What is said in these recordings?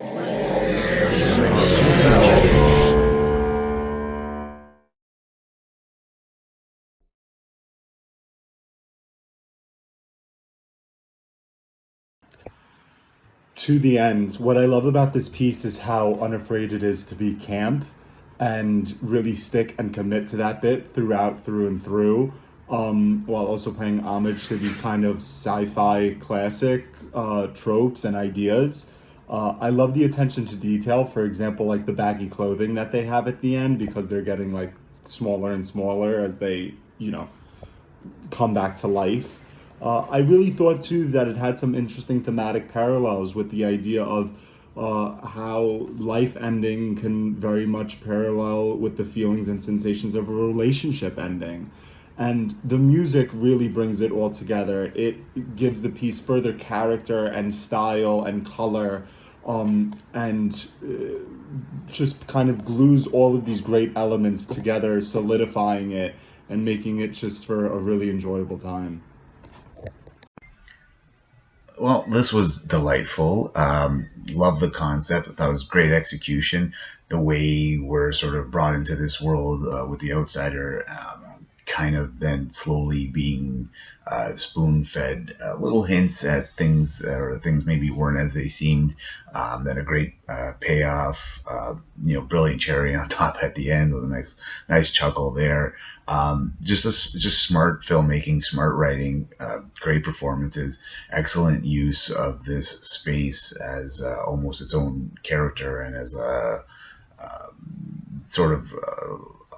To the end, what I love about this piece is how unafraid it is to be camp and really stick and commit to that bit throughout, through and through, while also paying homage to these kind of sci-fi classic tropes and ideas. I love the attention to detail. For example, like the baggy clothing that they have at the end, because they're getting like smaller and smaller as they, come back to life. I really thought too that it had some interesting thematic parallels with the idea of how life ending can very much parallel with the feelings and sensations of a relationship ending. And the music really brings it all together. It gives the piece further character and style and color, and just kind of glues all of these great elements together, solidifying it and making it just for a really enjoyable time. Well, this was delightful. Love the concept. I thought it was great execution. The way we're sort of brought into this world with the outsider, kind of then slowly being spoon fed little hints at things, or things maybe weren't as they seemed. Then a great payoff, brilliant cherry on top at the end with a nice chuckle there. Just smart filmmaking, smart writing, great performances, excellent use of this space as almost its own character and as a sort of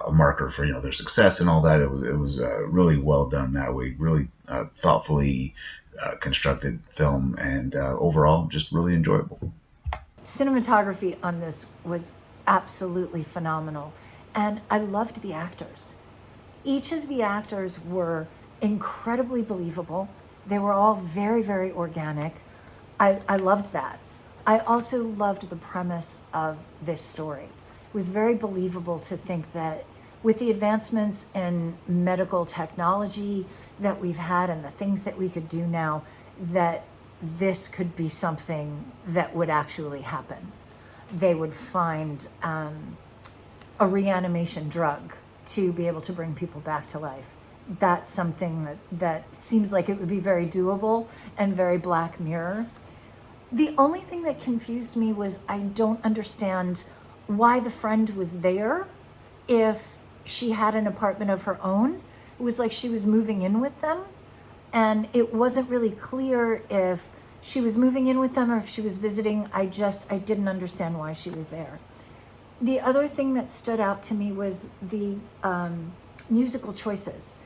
a marker for their success and all that. It was really well done that way. Really thoughtfully constructed film, and overall just really enjoyable. Cinematography on this was absolutely phenomenal, and I loved the actors. Each of the actors were incredibly believable. They were all very, very organic. I loved that. I also loved the premise of this story. It was very believable to think that with the advancements in medical technology that we've had and the things that we could do now, that this could be something that would actually happen. They would find a reanimation drug to be able to bring people back to life. That's something that seems like it would be very doable and very Black Mirror. The only thing that confused me was I don't understand why the friend was there if she had an apartment of her own. It was like she was moving in with them, and it wasn't really clear if she was moving in with them or if she was visiting. I didn't understand why she was there. The other thing that stood out to me was the musical choices.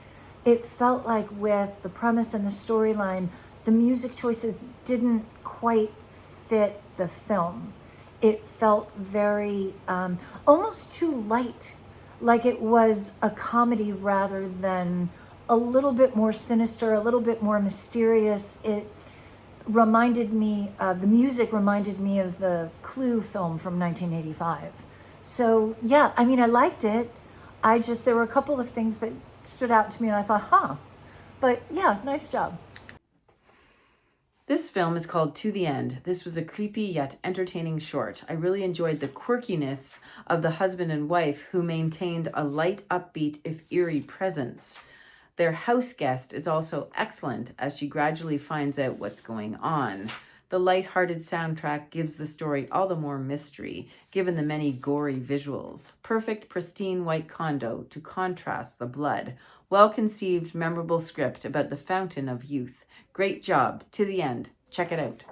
It felt like with the premise and the storyline, the music choices didn't quite fit the film. It felt very, almost too light, like it was a comedy rather than a little bit more sinister, a little bit more mysterious. The music reminded me of the Clue film from 1985. So yeah, I mean, I liked it. There were a couple of things that stood out to me and I thought, huh. But yeah, nice job. This film is called To the End. This was a creepy yet entertaining short. I really enjoyed the quirkiness of the husband and wife who maintained a light, upbeat, if eerie presence. Their house guest is also excellent as she gradually finds out what's going on. The light-hearted soundtrack gives the story all the more mystery, given the many gory visuals. Perfect, pristine white condo to contrast the blood. Well-conceived, memorable script about the fountain of youth. Great job. To the End. Check it out.